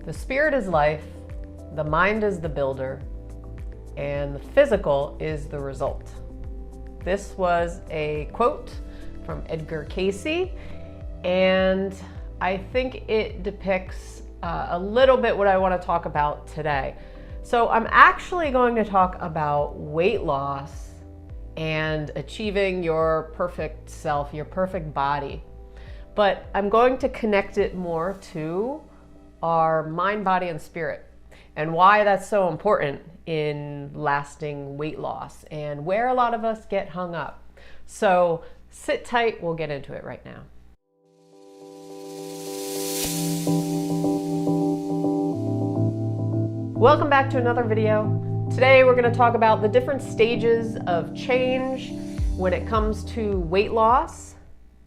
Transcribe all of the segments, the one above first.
The spirit is life, the mind is the builder, and the physical is the result. This was a quote from Edgar Cayce, and I think it depicts a little bit what I want to talk about today. So I'm actually going to talk about weight loss and achieving your perfect self, your perfect body. But I'm going to connect it more to our mind, body, and spirit, and why that's so important in lasting weight loss and where a lot of us get hung up. So sit tight, we'll get into it right now. Welcome back to another video. Today we're going to talk about the different stages of change when it comes to weight loss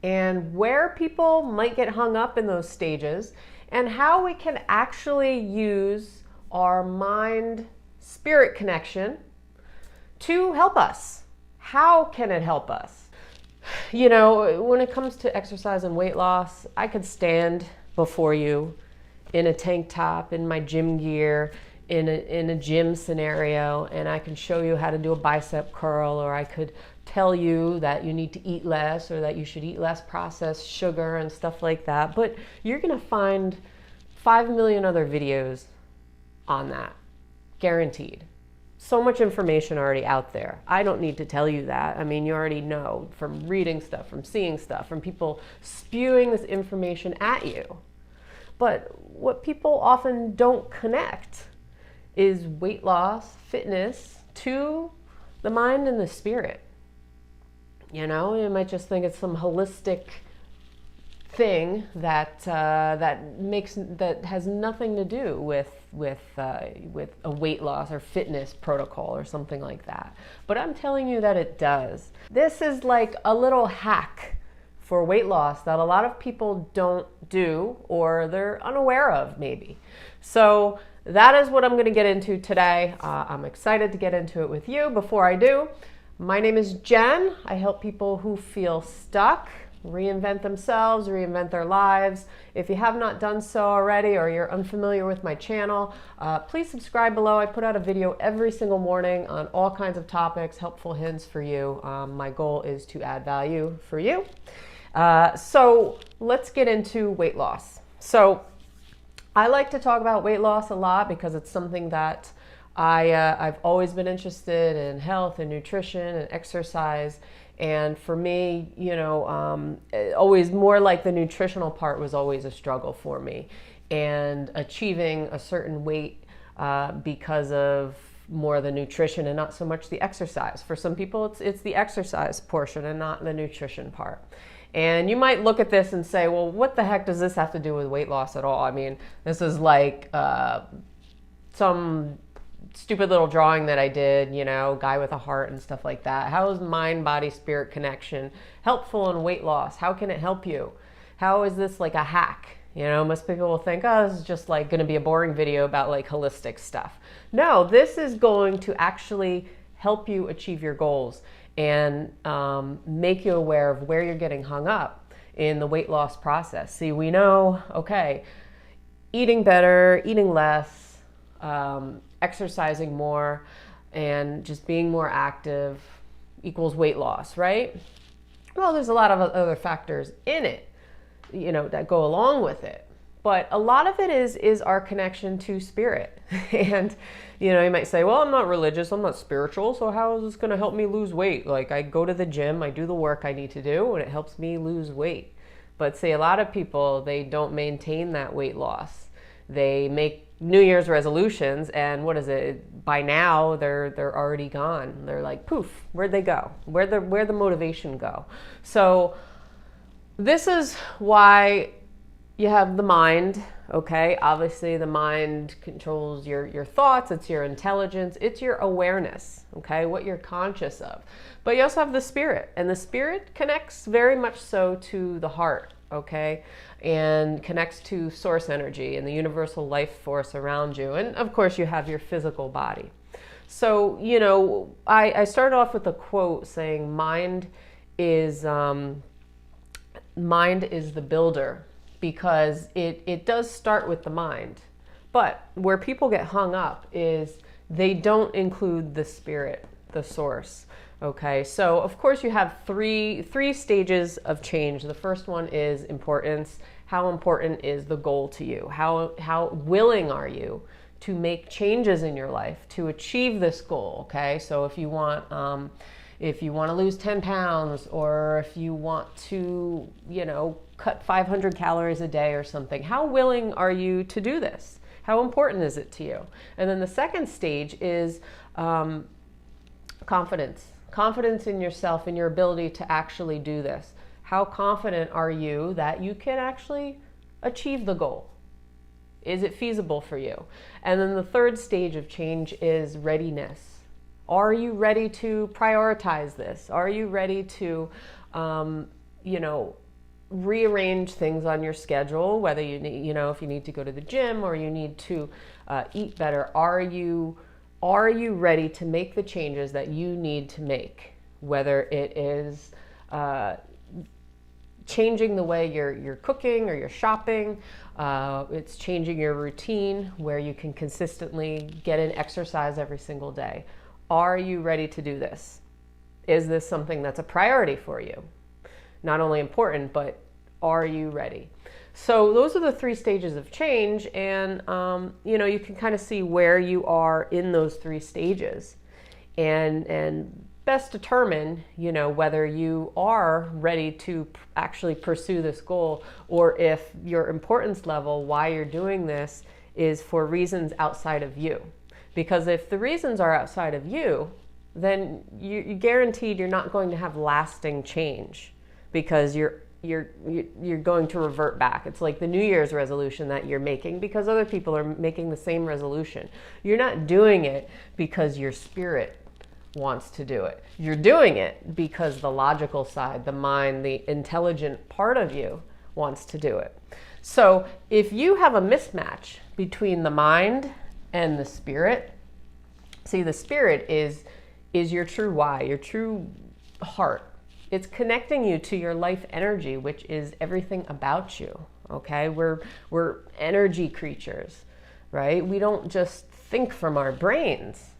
and where people might get hung up in those stages and how we can actually use our mind-spirit connection to help us. How can it help us? You know, when it comes to exercise and weight loss, I could stand before you in a tank top, in my gym gear, in a gym scenario, and I can show you how to do a bicep curl, or I could tell you that you need to eat less or that you should eat less processed sugar and stuff like that. But you're going to find 5 million other videos on that, guaranteed. So much information already out there. I don't need to tell you that. I mean, you already know from reading stuff, from seeing stuff, from people spewing this information at you. But what people often don't connect is weight loss, fitness, to the mind and the spirit. You know, you might just think it's some holistic thing that that has nothing to do with a weight loss or fitness protocol or something like that. But I'm telling you that it does. This is like a little hack for weight loss that a lot of people don't do, or they're unaware of maybe. So that is what I'm going to get into today. I'm excited to get into it with you. Before I do, my name is Jen. I help people who feel stuck reinvent themselves, reinvent their lives. If you have not done so already, or you're unfamiliar with my channel, please subscribe below. I put out a video every single morning on all kinds of topics, helpful hints for you. My goal is to add value for you. So let's get into weight loss. So I like to talk about weight loss a lot because it's something that I've always been interested in: health and nutrition and exercise. And for me, you know, always more like the nutritional part was always a struggle for me, and achieving a certain weight because of more the nutrition and not so much the exercise. For some people, it's the exercise portion and not the nutrition part. And you might look at this and say, well, what the heck does this have to do with weight loss at all? I mean, this is like some stupid little drawing that I did, you know, guy with a heart and stuff like that. How is mind, body, spirit connection helpful in weight loss? How can it help you? How is this like a hack? You know, most people will think, oh, this is just like going to be a boring video about like holistic stuff. No, this is going to actually help you achieve your goals and make you aware of where you're getting hung up in the weight loss process. See, we know, okay, eating better, eating less, exercising more, and just being more active equals weight loss, right? Well, there's a lot of other factors in it, you know, that go along with it. But a lot of it is our connection to spirit. And, you know, you might say, well, I'm not religious, I'm not spiritual, so how is this going to help me lose weight? Like, I go to the gym, I do the work I need to do, and it helps me lose weight. But see, a lot of people, they don't maintain that weight loss. They make New Year's resolutions, and what is it? By now, they're already gone. They're like, poof, where'd they go? Where'd the motivation go? So this is why you have the mind, okay? Obviously, the mind controls your thoughts. It's your intelligence. It's your awareness, okay? What you're conscious of. But you also have the spirit, and the spirit connects very much so to the heart, okay? And connects to source energy and the universal life force around you. And of course, you have your physical body. So, you know, I started off with a quote saying, mind is the builder, because it does start with the mind. But where people get hung up is they don't include the spirit, the source. Okay, so of course you have three stages of change. The first one is importance. How important is the goal to you? How willing are you to make changes in your life to achieve this goal? Okay, so if you want to lose 10 pounds, or if you want to, cut 500 calories a day or something, how willing are you to do this? How important is it to you? And then the second stage is confidence. Confidence in yourself and your ability to actually do this. How confident are you that you can actually achieve the goal? Is it feasible for you? And then the third stage of change is readiness. Are you ready to prioritize this? Are you ready to, rearrange things on your schedule, whether you need, if you need to go to the gym or you need to eat better? Are you ready to make the changes that you need to make? Whether it is changing the way you're cooking or you're shopping, it's changing your routine where you can consistently get in exercise every single day. Are you ready to do this? Is this something that's a priority for you? Not only important, but are you ready? So those are the three stages of change, and you can kind of see where you are in those three stages, and best determine whether you are ready to actually pursue this goal, or if your importance level, why you're doing this, is for reasons outside of you. Because if the reasons are outside of you, then you're guaranteed you're not going to have lasting change, because you're going to revert back. It's like the New Year's resolution that you're making because other people are making the same resolution. You're not doing it because your spirit wants to do it. You're doing it because the logical side, the mind, the intelligent part of you wants to do it. So if you have a mismatch between the mind and the spirit, see, the spirit is your true why, your true heart. It's connecting you to your life energy, which is everything about you. Okay, we're energy creatures, right? We don't just think from our brains.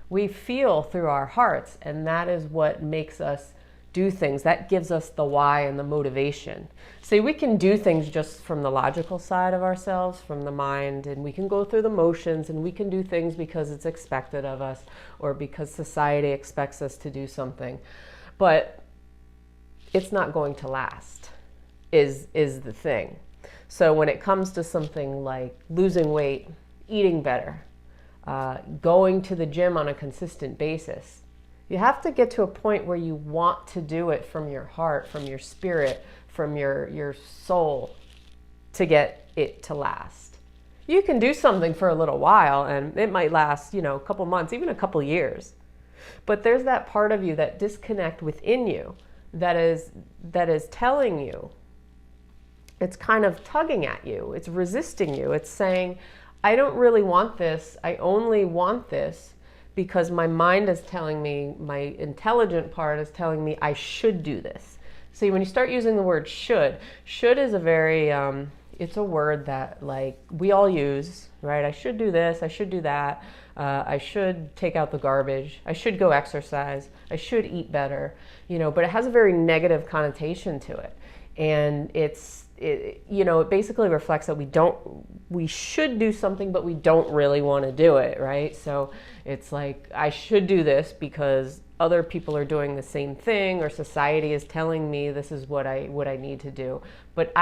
We feel through our hearts, and that is what makes us do things. That gives us the why and the motivation. See, we can do things just from the logical side of ourselves, from the mind, and we can go through the motions, and we can do things because it's expected of us or because society expects us to do something. But it's not going to last, is the thing. So when it comes to something like losing weight, eating better, going to the gym on a consistent basis, you have to get to a point where you want to do it from your heart, from your spirit, from your soul, to get it to last. You can do something for a little while and it might last, a couple months, even a couple years. But there's that part of you, that disconnect within you, that is telling you, it's kind of tugging at you, it's resisting you, it's saying, I don't really want this, I only want this because my mind is telling me, my intelligent part is telling me I should do this. See, when you start using the word should is a very, it's a word that we all use, right? I should do this, I should do that, I should take out the garbage, I should go exercise, I should eat better, but it has a very negative connotation to it. And it basically reflects that we should do something, but we don't really want to do it, right? So it's like, I should do this because other people are doing the same thing, or society is telling me this is what I need to do. But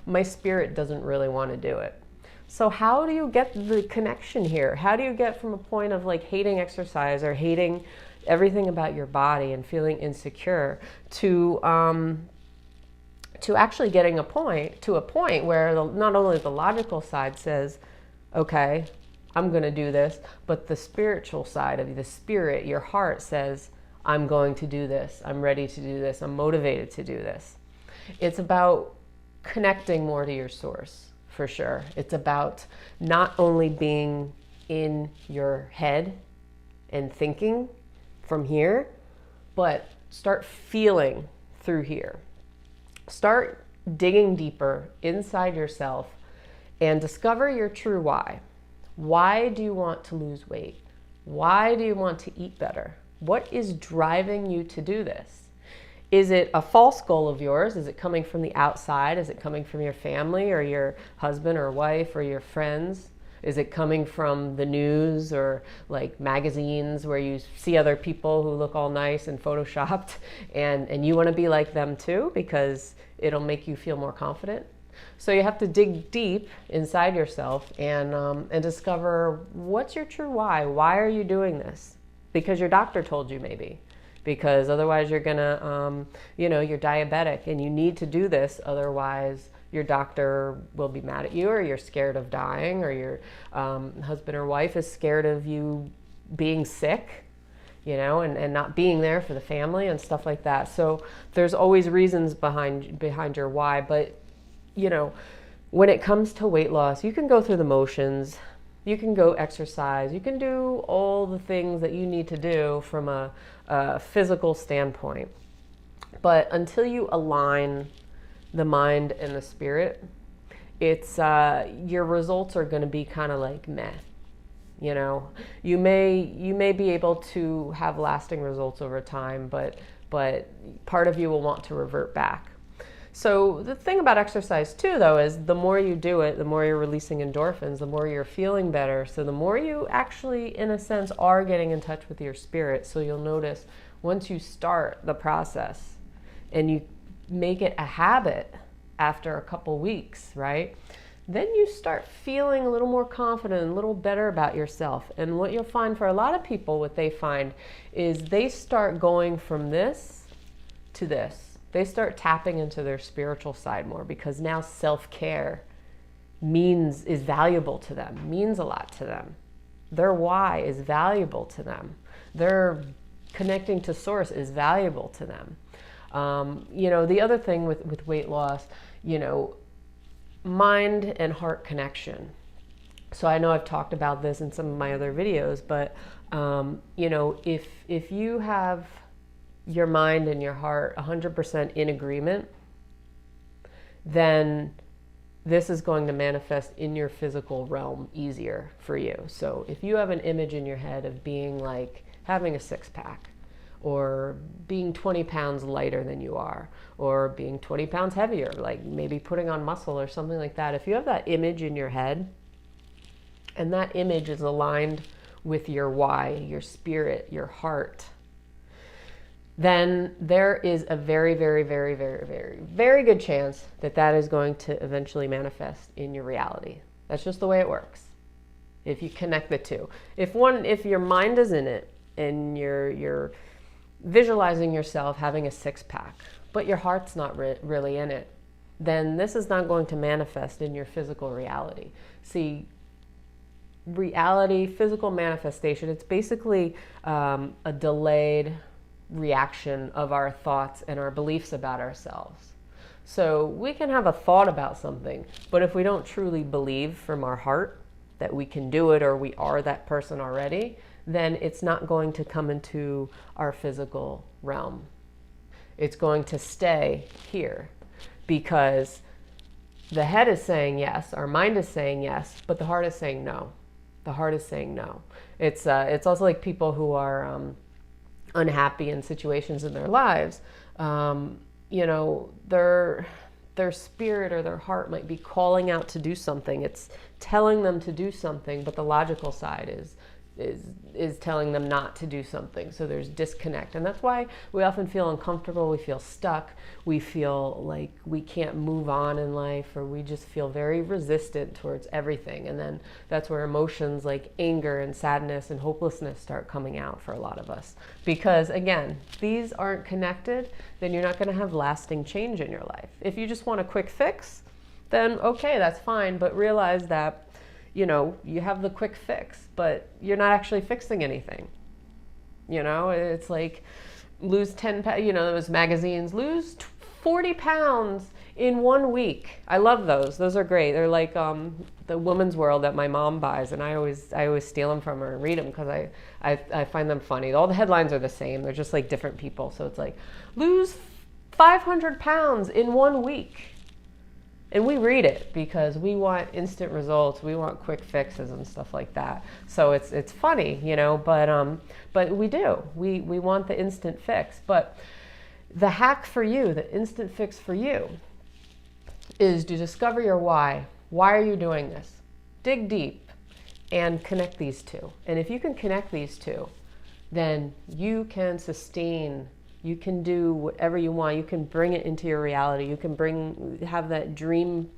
my spirit doesn't really want to do it. So how do you get the connection here? How do you get from a point of hating exercise or hating everything about your body and feeling insecure to actually getting to a point where not only the logical side says, okay, I'm going to do this, but the spiritual side of you, the spirit, your heart says, I'm going to do this. I'm ready to do this. I'm motivated to do this. It's about connecting more to your source, for sure. It's about not only being in your head and thinking from here, but start feeling through here. Start digging deeper inside yourself and discover your true why. Why do you want to lose weight? Why do you want to eat better? What is driving you to do this? Is it a false goal of yours? Is it coming from the outside? Is it coming from your family or your husband or wife or your friends? Is it coming from the news or like magazines where you see other people who look all nice and photoshopped and you want to be like them too because it'll make you feel more confident? So you have to dig deep inside yourself and discover what's your true why. Why are you doing this? Because your doctor told you maybe. Because otherwise you're gonna, you're diabetic and you need to do this. Otherwise your doctor will be mad at you, or you're scared of dying, or your husband or wife is scared of you being sick, and not being there for the family and stuff like that. So there's always reasons behind your why. But, when it comes to weight loss, you can go through the motions. You can go exercise. You can do all the things that you need to do from a physical standpoint. But until you align the mind and the spirit, it's your results are going to be kind of like meh. You may be able to have lasting results over time, but part of you will want to revert back. So the thing about exercise too, though, is the more you do it, the more you're releasing endorphins, the more you're feeling better. So the more you actually, in a sense, are getting in touch with your spirit. So you'll notice once you start the process and you make it a habit after a couple weeks, right? Then you start feeling a little more confident and a little better about yourself. And what you'll find for a lot of people, what they find is they start going from this to this. They start tapping into their spiritual side more because now self-care is valuable to them, means a lot to them. Their why is valuable to them. Their connecting to source is valuable to them. The other thing with weight loss, mind and heart connection. So I know I've talked about this in some of my other videos, but if you have your mind and your heart 100% in agreement, then this is going to manifest in your physical realm easier for you. So if you have an image in your head of being like having a six-pack, or being 20 pounds lighter than you are, or being 20 pounds heavier, like maybe putting on muscle or something like that, if you have that image in your head and that image is aligned with your why, your spirit, your heart, then there is a very, very, very, very, very, very good chance that that is going to eventually manifest in your reality. That's just the way it works. If you connect the two. If your mind is in it and you're visualizing yourself having a six-pack, but your heart's not really in it, then this is not going to manifest in your physical reality. See, reality, physical manifestation, it's basically a delayed reaction of our thoughts and our beliefs about ourselves. So we can have a thought about something, but if we don't truly believe from our heart that we can do it or we are that person already, then it's not going to come into our physical realm. It's going to stay here because the head is saying yes, our mind is saying yes, but the heart is saying no. The heart is saying no. It's also like people who are unhappy in situations in their lives. Their spirit or their heart might be calling out to do something. It's telling them to do something, but the logical side is telling them not to do something. So there's disconnect. And that's why we often feel uncomfortable. We feel stuck. We feel like we can't move on in life, or we just feel very resistant towards everything. And then that's where emotions like anger and sadness and hopelessness start coming out for a lot of us. Because again, if these aren't connected, then you're not going to have lasting change in your life. If you just want a quick fix, then okay, that's fine. But realize that you have the quick fix, but you're not actually fixing anything. It's like lose 10 pounds, those magazines, lose 40 pounds in 1 week. I love those. Those are great. They're like the Woman's World that my mom buys, and I always steal them from her and read them because I find them funny. All the headlines are the same. They're just like different people. So it's like, lose 500 pounds in 1 week. And we read it because we want instant results. We want quick fixes and stuff like that. So it's funny, you know, but we do. We want the instant fix. But the hack for you, the instant fix for you, is to discover your why. Why are you doing this? Dig deep and connect these two. And if you can connect these two, then you can sustain. You can do whatever you want. You can bring it into your reality. You can have that dream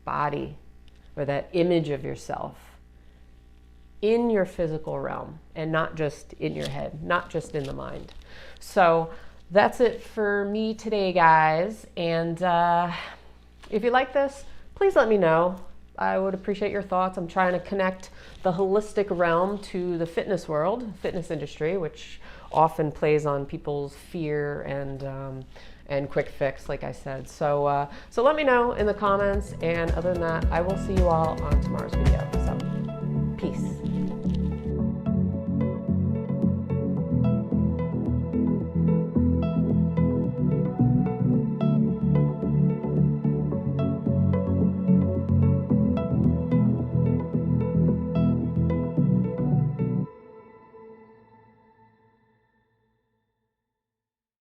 body or that image of yourself in your physical realm and not just in your head, not just in the mind. So that's it for me today, guys. And if you like this, please let me know. I would appreciate your thoughts. I'm trying to connect the holistic realm to the fitness world, fitness industry, which often plays on people's fear and quick fix, like I said. So let me know in the comments. And other than that, I will see you all on tomorrow's video.